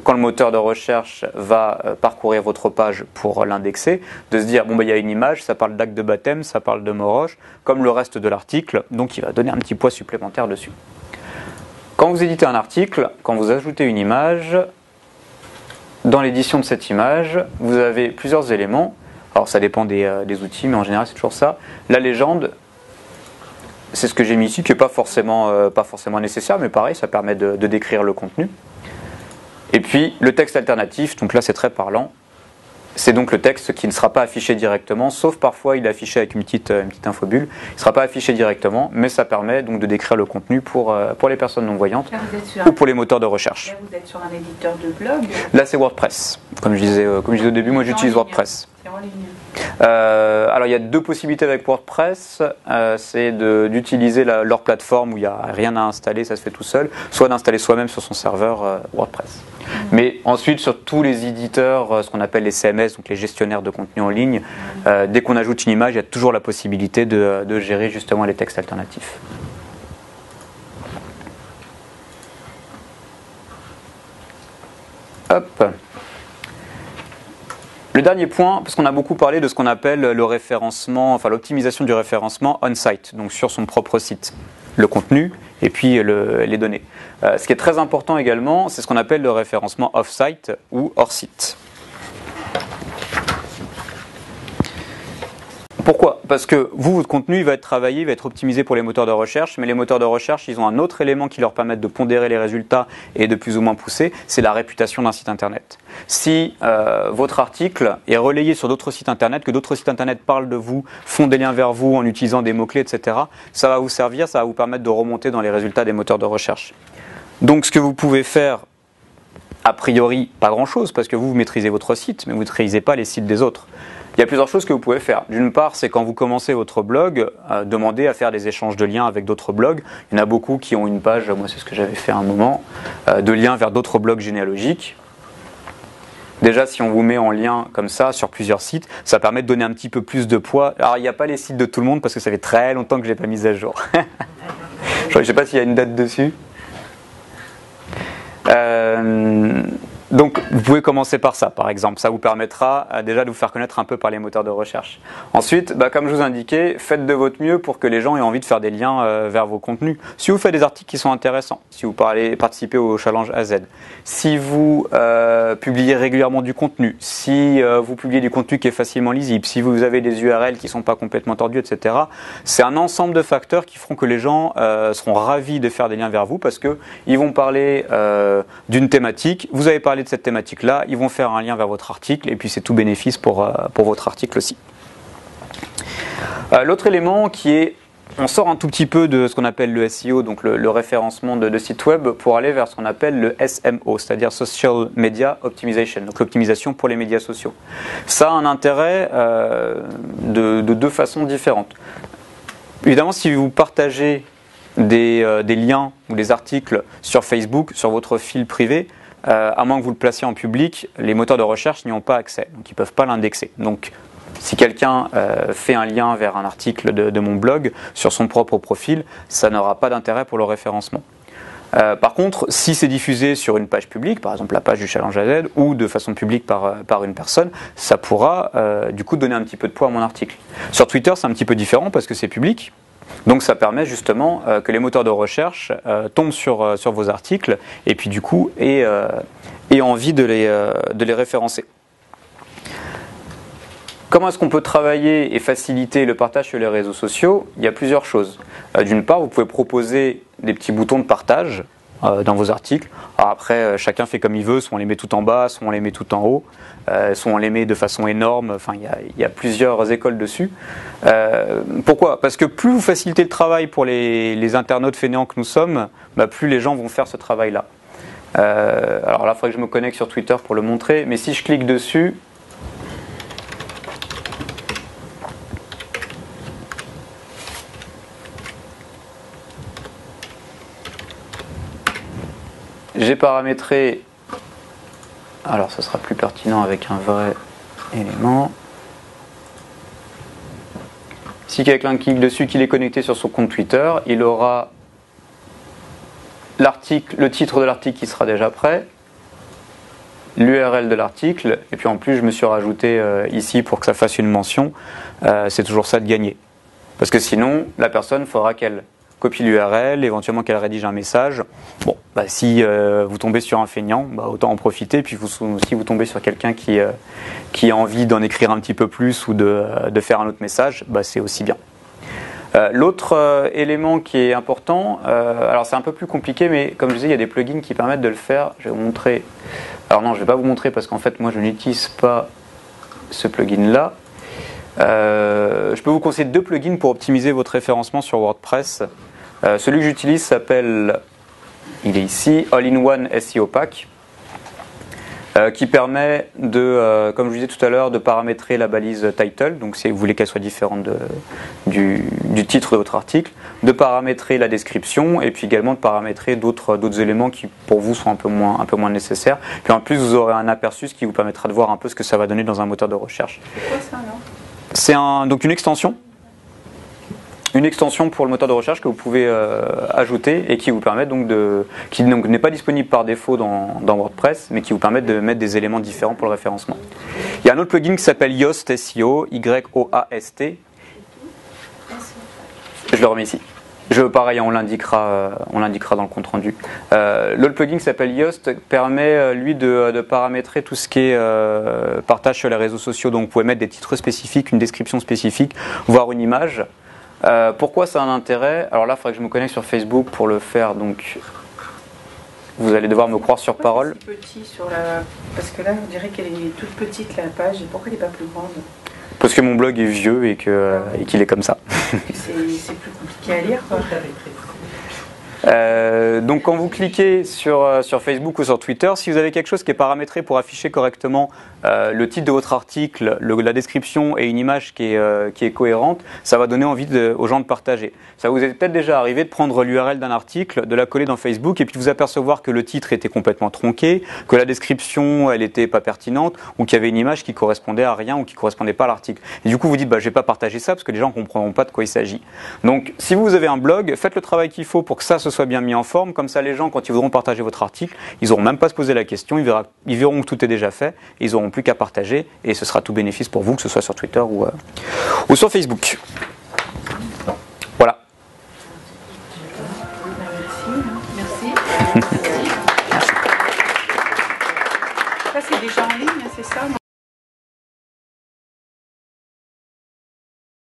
quand le moteur de recherche va parcourir votre page pour l'indexer, de se dire, bon, il y a une image, ça parle d'acte de baptême, ça parle de Moroche, comme le reste de l'article, donc il va donner un petit poids supplémentaire dessus. Quand vous éditez un article, quand vous ajoutez une image, dans l'édition de cette image, vous avez plusieurs éléments. Alors ça dépend des outils, mais en général c'est toujours ça. La légende, c'est ce que j'ai mis ici, qui n'est pas forcément nécessaire, mais pareil, ça permet de décrire le contenu. Et puis, le texte alternatif, donc là c'est très parlant, c'est donc le texte qui ne sera pas affiché directement, sauf parfois il est affiché avec une petite infobulle. Il ne sera pas affiché directement, mais ça permet donc de décrire le contenu pour les personnes non-voyantes ou pour les moteurs de recherche. Là, vous êtes sur un éditeur de blog. Là c'est WordPress. Comme je disais au début, moi j'utilise WordPress. C'est en ligne. Alors il y a deux possibilités avec WordPress, c'est d'utiliser leur plateforme où il n'y a rien à installer, ça se fait tout seul, soit d'installer soi-même sur son serveur WordPress. Mais ensuite sur tous les éditeurs, ce qu'on appelle les CMS, donc les gestionnaires de contenu en ligne, dès qu'on ajoute une image, il y a toujours la possibilité de gérer justement les textes alternatifs. Hop. Le dernier point, parce qu'on a beaucoup parlé de ce qu'on appelle le référencement, enfin l'optimisation du référencement on-site, donc sur son propre site, le contenu et puis les données. Ce qui est très important également, c'est ce qu'on appelle le référencement off-site ou hors-site. Pourquoi ? Parce que votre contenu il va être travaillé, il va être optimisé pour les moteurs de recherche, mais les moteurs de recherche, ils ont un autre élément qui leur permet de pondérer les résultats et de plus ou moins pousser, c'est la réputation d'un site internet. Si votre article est relayé sur d'autres sites internet, que d'autres sites internet parlent de vous, font des liens vers vous en utilisant des mots-clés, etc., ça va vous servir, ça va vous permettre de remonter dans les résultats des moteurs de recherche. Donc ce que vous pouvez faire, a priori, pas grand-chose, parce que vous maîtrisez votre site, mais vous ne maîtrisez pas les sites des autres. Il y a plusieurs choses que vous pouvez faire. D'une part, c'est quand vous commencez votre blog, demandez à faire des échanges de liens avec d'autres blogs. Il y en a beaucoup qui ont une page, moi c'est ce que j'avais fait à un moment, de liens vers d'autres blogs généalogiques. Déjà, si on vous met en lien comme ça sur plusieurs sites, ça permet de donner un petit peu plus de poids. Alors, il n'y a pas les sites de tout le monde parce que ça fait très longtemps que je ne l'ai pas mis à jour. Je ne sais pas s'il y a une date dessus. Donc vous pouvez commencer par ça par exemple, ça vous permettra déjà de vous faire connaître un peu par les moteurs de recherche. Ensuite, comme je vous indiquais, faites de votre mieux pour que les gens aient envie de faire des liens vers vos contenus. Si vous faites des articles qui sont intéressants, si vous participez au challenge AZ, si vous publiez régulièrement du contenu, si vous publiez du contenu qui est facilement lisible, si vous avez des URL qui ne sont pas complètement tordus, etc. C'est un ensemble de facteurs qui feront que les gens seront ravis de faire des liens vers vous parce qu'ils vont parler d'une thématique, vous avez parlé de cette thématique-là, ils vont faire un lien vers votre article et puis c'est tout bénéfice pour votre article aussi. L'autre élément qui est, on sort un tout petit peu de ce qu'on appelle le SEO, donc le référencement de sites web, pour aller vers ce qu'on appelle le SMO, c'est-à-dire Social Media Optimization, donc l'optimisation pour les médias sociaux. Ça a un intérêt de deux façons différentes. Évidemment, si vous partagez des liens ou des articles sur Facebook, sur votre fil privé, à moins que vous le placiez en public, les moteurs de recherche n'y ont pas accès, donc ils ne peuvent pas l'indexer. Donc si quelqu'un fait un lien vers un article de mon blog sur son propre profil, ça n'aura pas d'intérêt pour le référencement. Par contre, si c'est diffusé sur une page publique, par exemple la page du Challenge AZ, ou de façon publique par une personne, ça pourra du coup donner un petit peu de poids à mon article. Sur Twitter, c'est un petit peu différent parce que c'est public. Donc ça permet justement que les moteurs de recherche tombent sur vos articles et puis du coup aient envie de les référencer. Comment est-ce qu'on peut travailler et faciliter le partage sur les réseaux sociaux ? Il y a plusieurs choses. D'une part, vous pouvez proposer des petits boutons de partage dans vos articles. Alors après, chacun fait comme il veut, soit on les met tout en bas, soit on les met tout en haut, soit on les met de façon énorme, enfin il y a plusieurs écoles dessus. Pourquoi ? Parce que plus vous facilitez le travail pour les internautes fainéants que nous sommes, plus les gens vont faire ce travail-là. Alors là, il faudrait que je me connecte sur Twitter pour le montrer, mais si je clique dessus, j'ai paramétré Alors, ce sera plus pertinent avec un vrai élément. Si quelqu'un clique dessus, qu'il est connecté sur son compte Twitter, il aura l'article, le titre de l'article qui sera déjà prêt, l'URL de l'article, et puis en plus je me suis rajouté ici pour que ça fasse une mention. C'est toujours ça de gagner. Parce que sinon, la personne, il faudra qu'elle copie l'URL, éventuellement qu'elle rédige un message. Bon, bah, si vous tombez sur un feignant, bah, autant en profiter. Puis si vous tombez sur quelqu'un qui a envie d'en écrire un petit peu plus ou de faire un autre message, bah, c'est aussi bien. L'autre élément qui est important, alors c'est un peu plus compliqué, mais comme je disais, il y a des plugins qui permettent de le faire. Je vais vous montrer. Alors non, je ne vais pas vous montrer parce qu'en fait, moi, je n'utilise pas ce plugin-là. Je peux vous conseiller 2 plugins pour optimiser votre référencement sur WordPress. Celui que j'utilise s'appelle, il est ici, All-in-One SEO Pack, qui permet de, comme je vous disais tout à l'heure, de paramétrer la balise title, donc si vous voulez qu'elle soit différente du titre de votre article, de paramétrer la description et puis également de paramétrer d'autres éléments qui pour vous sont un peu moins nécessaires. Puis en plus vous aurez un aperçu ce qui vous permettra de voir un peu ce que ça va donner dans un moteur de recherche. C'est quoi ça, non ? C'est donc une extension pour le moteur de recherche que vous pouvez ajouter et qui vous permet donc qui n'est pas disponible par défaut dans WordPress, mais qui vous permet de mettre des éléments différents pour le référencement. Il y a un autre plugin qui s'appelle Yoast SEO, Y-O-A-S-T. Je le remets ici. Pareil, on l'indiquera dans le compte rendu. L'autre plugin qui s'appelle Yoast permet lui de paramétrer tout ce qui est partage sur les réseaux sociaux. Donc vous pouvez mettre des titres spécifiques, une description spécifique, voire une image. Pourquoi ça a un intérêt? Alors là, il faudrait que je me connecte sur Facebook pour le faire. Donc vous allez devoir me croire sur parole. C'est petit sur parce que là, on dirait qu'elle est toute petite la page. Et pourquoi elle n'est pas plus grande? Parce que mon blog est vieux et qu'il est comme ça. C'est plus compliqué à lire, quoi. Donc quand vous cliquez sur Facebook ou sur Twitter, si vous avez quelque chose qui est paramétré pour afficher correctement le titre de votre article, la description et une image qui est cohérente, ça va donner envie aux gens de partager. Ça vous est peut-être déjà arrivé de prendre l'URL d'un article, de la coller dans Facebook et puis de vous apercevoir que le titre était complètement tronqué, que la description elle était pas pertinente ou qu'il y avait une image qui correspondait à rien ou qui correspondait pas à l'article. Et du coup vous dites je vais pas partager ça parce que les gens ne comprendront pas de quoi il s'agit. Donc si vous avez un blog, faites le travail qu'il faut pour que ça se soit bien mis en forme, comme ça les gens quand ils voudront partager votre article, ils n'auront même pas à se poser la question, ils verront que tout est déjà fait, et ils n'auront plus qu'à partager et ce sera tout bénéfice pour vous, que ce soit sur Twitter ou sur Facebook.